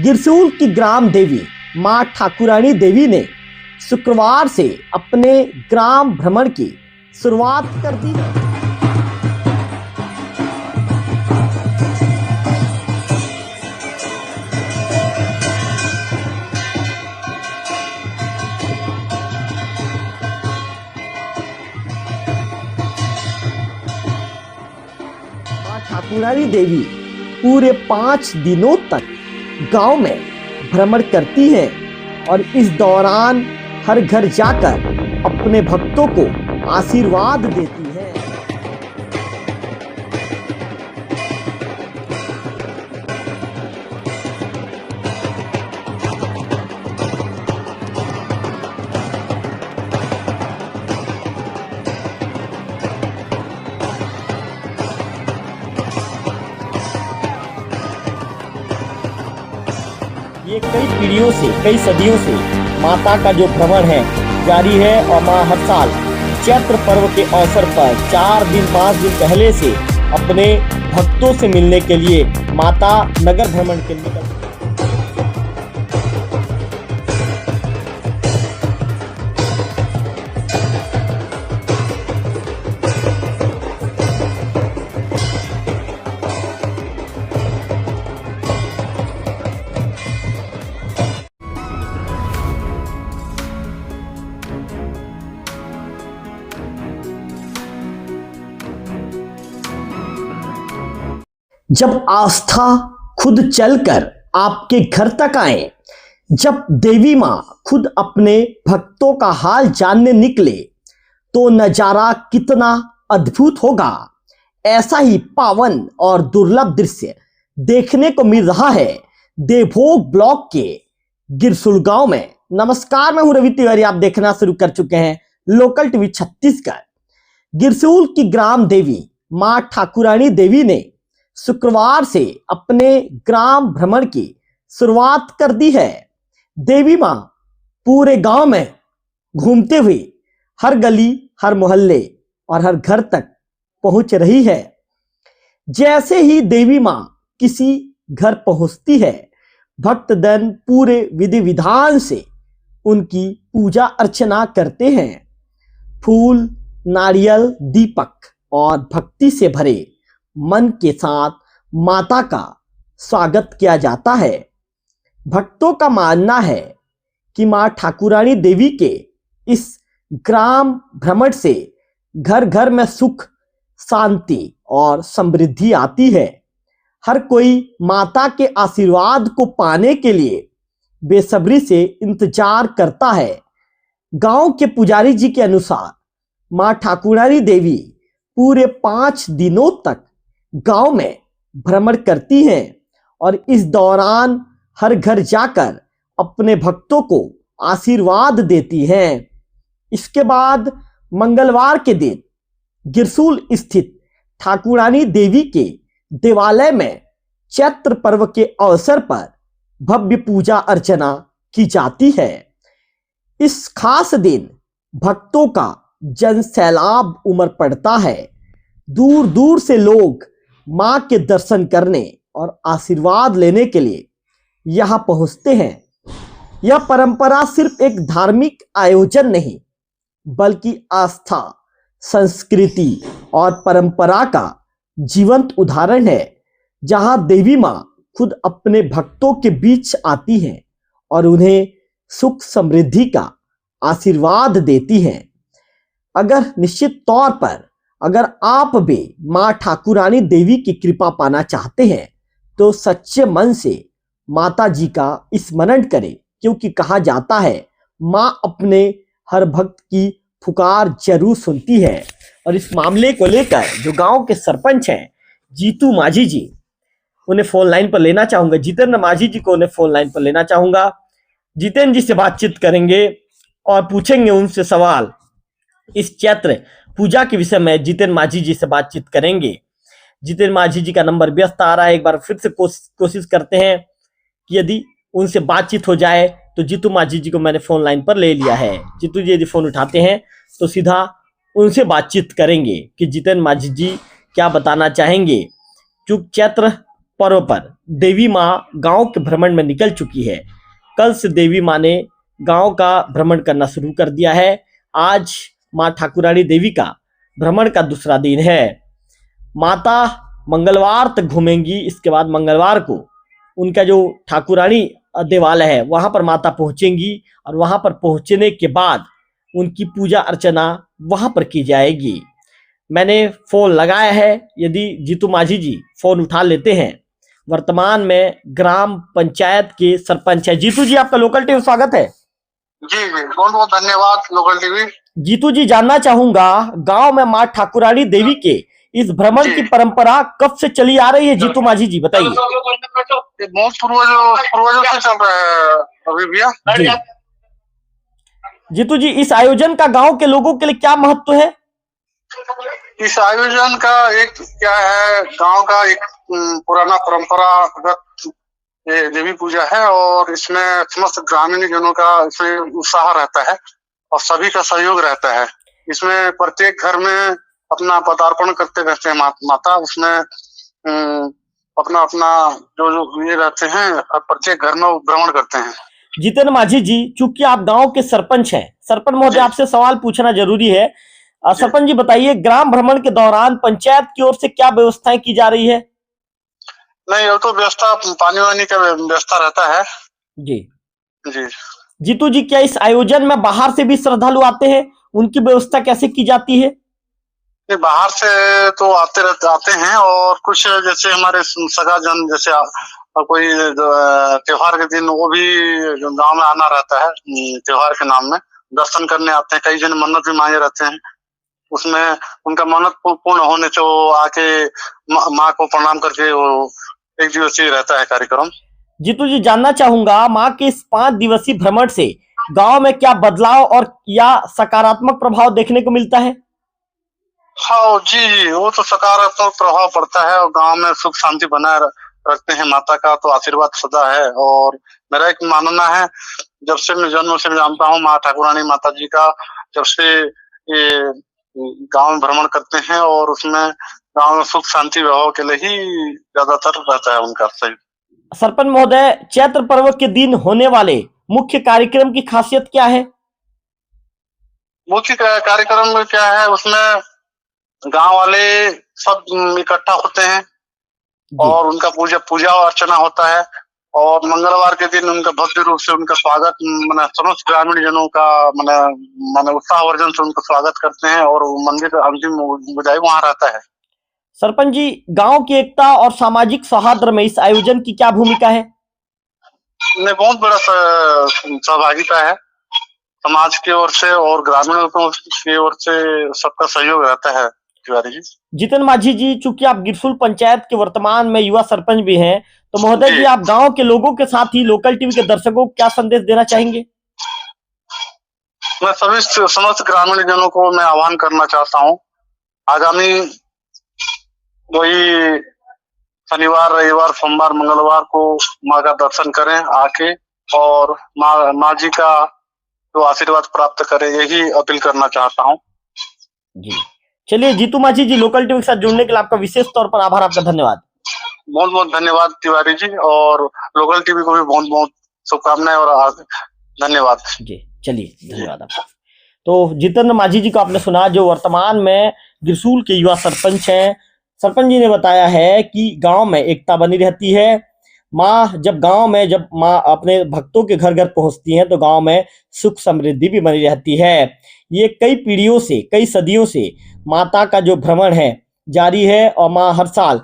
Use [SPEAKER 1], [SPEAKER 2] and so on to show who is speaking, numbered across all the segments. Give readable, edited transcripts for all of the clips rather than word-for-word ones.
[SPEAKER 1] गिरसूल की ग्राम देवी मां ठाकुरानी देवी ने शुक्रवार से अपने ग्राम भ्रमण की शुरुआत कर दी है। मां ठाकुरानी देवी पूरे 5 दिनों तक गांव में भ्रमण करती हैं और इस दौरान हर घर जाकर अपने भक्तों को आशीर्वाद देती हैं। ये कई पीढ़ियों से, कई सदियों से माता का जो भ्रमण है जारी है और मां हर साल चैत्र पर्व के अवसर पर 4 दिन 5 दिन पहले से अपने भक्तों से मिलने के लिए माता नगर भ्रमण के लिए जब आस्था खुद चलकर आपके घर तक आए, जब देवी मां खुद अपने भक्तों का हाल जानने निकले तो नजारा कितना अद्भुत होगा। ऐसा ही पावन और दुर्लभ दृश्य देखने को मिल रहा है देवभोग ब्लॉक के गिरसूल गांव में। नमस्कार, मैं हूं रवि तिवारी। आप देखना शुरू कर चुके हैं लोकल टीवी छत्तीसगढ़। गिरसूल की ग्राम देवी मां ठाकुरानी देवी ने शुक्रवार से अपने ग्राम भ्रमण की शुरुआत कर दी है। देवी मां पूरे गांव में घूमते हुए हर गली, हर मोहल्ले और हर घर तक पहुंच रही है। जैसे ही देवी मां किसी घर पहुंचती है, भक्तजन पूरे विधि विधान से उनकी पूजा अर्चना करते हैं। फूल, नारियल, दीपक और भक्ति से भरे मन के साथ माता का स्वागत किया जाता है। भक्तों का मानना है कि मां ठाकुरानी देवी के इस ग्राम भ्रमण से घर घर में सुख, शांति और समृद्धि आती है। हर कोई माता के आशीर्वाद को पाने के लिए बेसब्री से इंतजार करता है। गांव के पुजारी जी के अनुसार मां ठाकुरानी देवी पूरे 5 दिनों तक गांव में भ्रमण करती हैं और इस दौरान हर घर जाकर अपने भक्तों को आशीर्वाद देती हैं। इसके बाद मंगलवार के दिन गिरसूल स्थित ठाकुरानी देवी के देवालय में चैत्र पर्व के अवसर पर भव्य पूजा अर्चना की जाती है। इस खास दिन भक्तों का जन सैलाब उमड़ पड़ता है। दूर दूर से लोग मां के दर्शन करने और आशीर्वाद लेने के लिए यहां पहुंचते हैं। यह परंपरा सिर्फ एक धार्मिक आयोजन नहीं, बल्कि आस्था, संस्कृति और परंपरा का जीवंत उदाहरण है, जहां देवी मां खुद अपने भक्तों के बीच आती हैं और उन्हें सुख समृद्धि का आशीर्वाद देती हैं। अगर निश्चित तौर पर अगर आप भी मां ठाकुरानी देवी की कृपा पाना चाहते हैं तो सच्चे मन से माता जी का स्मरण करें, क्योंकि कहा जाता है मां अपने हर भक्त की पुकार जरूर सुनती है। और इस मामले को लेकर जो गांव के सरपंच हैं जीतू माझी जी, उन्हें फोन लाइन पर लेना चाहूंगा। जितेंद्र माझी जी को उन्हें फोन लाइन पर लेना चाहूंगा। जितेंद्र जी से बातचीत करेंगे और पूछेंगे उनसे सवाल। इस चैत्र पूजा के विषय में जितेंद्र माझी जी से बातचीत करेंगे। जितेंद्र माझी जी का नंबर व्यस्त आ रहा है। एक बार फिर से कोशिश करते हैं कि यदि उनसे बातचीत हो जाए तो जीतू माझी जी को मैंने फोन लाइन पर ले लिया है। जीतू जी यदि फोन उठाते हैं तो सीधा उनसे बातचीत करेंगे कि जितेंद्र माझी जी क्या बताना चाहेंगे। चूंकि चैत्र पर्व पर देवी माँ गांव के भ्रमण में निकल चुकी है। कल से देवी माँ ने गांव का भ्रमण करना शुरू कर दिया है। आज माँ ठाकुरानी देवी का भ्रमण का दूसरा दिन है। माता मंगलवार तक घूमेंगी। इसके बाद मंगलवार को उनका जो ठाकुरानी देवालय है वहां पर माता पहुंचेंगी और वहां पर पहुंचने के बाद उनकी पूजा अर्चना वहां पर की जाएगी। मैंने फोन लगाया है, यदि जीतू माझी जी फोन उठा लेते हैं। वर्तमान में ग्राम पंचायत के सरपंच है। जीतू जी, आपका लोकल टीवी स्वागत है।
[SPEAKER 2] जी जी, बहुत बहुत धन्यवाद लोकल टीवी।
[SPEAKER 1] जीतू जी, जानना चाहूंगा गांव में माँ ठाकुरानी देवी के इस भ्रमण की परंपरा कब से चली आ रही है? जीतू माझी जी बताइए।
[SPEAKER 2] बहुत पूर्वजों से चल रहा है अभी भैया जी।
[SPEAKER 1] जीतू जी, इस आयोजन का गांव के लोगों के लिए क्या महत्व है?
[SPEAKER 2] इस आयोजन का एक क्या है, गांव का एक पुराना परंपरागत देवी पूजा है और इसमें समस्त ग्रामीण जनों का इसमें उत्साह रहता है और सभी का सहयोग रहता है। इसमें प्रत्येक घर में अपना पदार्पण करते रहते हैं माता, उसमें अपना अपना जो ये रहते हैं, प्रत्येक घर में भ्रमण करते हैं।
[SPEAKER 1] जितेंद्र माझी जी, चूंकि आप गांव के सरपंच हैं, सरपंच महोदय आपसे सवाल पूछना जरूरी है। सरपंच जी बताइए, ग्राम भ्रमण के दौरान पंचायत की ओर से क्या व्यवस्थाएं की जा रही है?
[SPEAKER 2] नहीं, वो तो व्यवस्था पानी वानी का व्यवस्था रहता है
[SPEAKER 1] जी
[SPEAKER 2] जी।
[SPEAKER 1] जीतू जी, क्या इस आयोजन में बाहर से भी श्रद्धालु आते हैं? उनकी व्यवस्था कैसे की जाती है?
[SPEAKER 2] बाहर से तो आते हैं और कुछ जैसे हमारे सगा जन, जैसे कोई त्योहार के दिन वो भी गांव में आना रहता है, त्योहार के नाम में दर्शन करने आते हैं। कई जन मन्नत भी मांगे रहते हैं, उसमें उनका मन्नत पूर्ण होने से वो आके माँ को प्रणाम करके वो एक दिवसीय रहता है कार्यक्रम।
[SPEAKER 1] जीतू जी, जानना चाहूंगा माँ के इस 5 दिवसीय भ्रमण से गांव में क्या बदलाव और या सकारात्मक प्रभाव देखने को मिलता है?
[SPEAKER 2] हाँ जी, वो तो सकारात्मक प्रभाव पड़ता है और गांव में सुख शांति बनाए रखते हैं। माता का तो आशीर्वाद सदा है और मेरा एक मानना है, जब से मैं जन्म से जानता हूँ माँ ठाकुरानी माता जी का, जब से ये गांव में भ्रमण करते हैं और उसमें गांव में सुख शांति वैभव के लिए ही ज्यादातर रहता है उनका सही।
[SPEAKER 1] सरपंच महोदय, चैत्र पर्व के दिन होने वाले मुख्य कार्यक्रम की खासियत क्या है?
[SPEAKER 2] मुख्य कार्यक्रम में क्या है, उसमें गांव वाले सब इकट्ठा होते हैं और उनका पूजा अर्चना होता है और मंगलवार के दिन उनका भव्य रूप से उनका स्वागत समस्त ग्रामीण जनों का उत्साहवर्धन से उनका स्वागत करते हैं और मंदिर अंतिम विदाई वहां रहता है।
[SPEAKER 1] सरपंच जी, गांव की एकता और सामाजिक सौहार्द में इस आयोजन की क्या भूमिका है?
[SPEAKER 2] बहुत बड़ा सहभागिता है समाज की ओर से और ग्रामीणों की ओर से, सबका सहयोग रहता है।
[SPEAKER 1] जितेंद्र माझी जी, चूंकि आप गिरसुल पंचायत के वर्तमान में युवा सरपंच भी हैं, तो महोदय जी आप गांव के लोगों के साथ ही लोकल टीवी के दर्शकों को क्या संदेश देना चाहेंगे?
[SPEAKER 2] मैं सभी समस्त ग्रामीण जनों को मैं आह्वान करना चाहता हूँ, आगामी वही शनिवार, रविवार, सोमवार, मंगलवार को माँ का दर्शन करें आके और माँ जी का जो आशीर्वाद प्राप्त करें, यही अपील करना चाहता हूँ
[SPEAKER 1] जी। चलिए जीतू माझी जी, लोकल टीवी के साथ जुड़ने के लिए आपका विशेष तौर पर आभार, आपका धन्यवाद।
[SPEAKER 2] बहुत बहुत धन्यवाद तिवारी जी, और लोकल टीवी को भी बहुत बहुत शुभकामनाएं और धन्यवाद
[SPEAKER 1] जी। चलिए, धन्यवाद आपका। तो जितेंद्र माझी जी को आपने सुना, जो वर्तमान में गिरसूल के युवा सरपंच हैं। सरपंच जी ने बताया है कि गांव में एकता बनी रहती है। जब माँ अपने भक्तों के घर घर पहुंचती हैं तो गांव में सुख समृद्धि भी बनी रहती है। ये कई पीढ़ियों से, कई सदियों से माता का जो भ्रमण है जारी है और माँ हर साल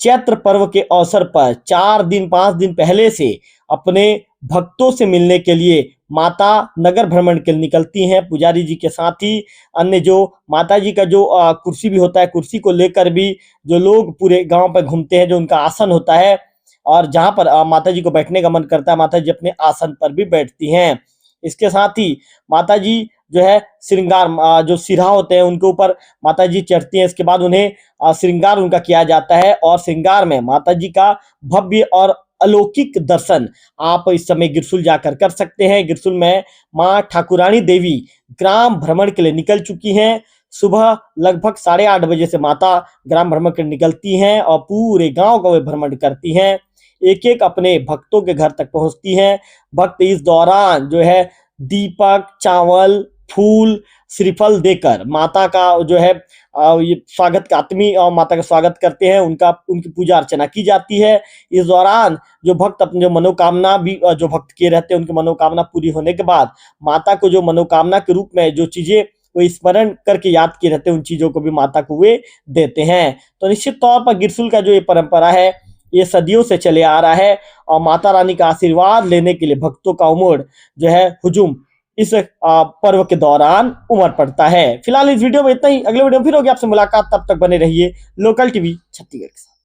[SPEAKER 1] चैत्र पर्व के अवसर पर 4 दिन 5 दिन पहले से अपने भक्तों से मिलने के लिए माता नगर भ्रमण के लिए निकलती हैं। पुजारी जी के साथ ही अन्य जो माता जी का जो कुर्सी भी होता है, कुर्सी को लेकर भी जो लोग पूरे गांव पर घूमते हैं, जो उनका आसन होता है और जहां पर माता जी को बैठने का मन करता है, माता जी अपने आसन पर भी बैठती हैं। इसके साथ ही माता जी जो है श्रृंगार, जो सिरा होते हैं उनके ऊपर माता जी चढ़ती हैं। इसके बाद उन्हें श्रृंगार उनका किया जाता है और श्रृंगार में माता जी का भव्य और अलौकिक दर्शन आप इस समय गिरसुल जाकर कर सकते हैं। गिरसुल में माँ ठाकुरानी देवी ग्राम भ्रमण के लिए निकल चुकी हैं। सुबह लगभग 8:30 बजे से माता ग्राम भ्रमण के निकलती हैं और पूरे गांव का वे भ्रमण करती हैं। एक एक अपने भक्तों के घर तक पहुंचती हैं। भक्त इस दौरान जो है दीपक, चावल, फूल, श्रीफल देकर माता का जो है ये स्वागत आत्मी और माता का स्वागत करते हैं, उनकी पूजा अर्चना की जाती है। इस दौरान जो भक्त अपनी जो मनोकामना भी जो भक्त किए रहते हैं, उनकी मनोकामना पूरी होने के बाद माता को जो मनोकामना के रूप में जो चीजें वो स्मरण करके याद किए रहते हैं, उन चीजों को भी माता को वे देते हैं। तो निश्चित तौर पर गिरसुल का जो ये परंपरा है, ये सदियों से चले आ रहा है और माता रानी का आशीर्वाद लेने के लिए भक्तों का उमड़ जो है हुजूम इस पर्व के दौरान उमड़ पड़ता है। फिलहाल इस वीडियो में इतना ही, अगले वीडियो में फिर होगी आपसे मुलाकात, तब तक बने रहिए लोकल टीवी छत्तीसगढ़ के साथ।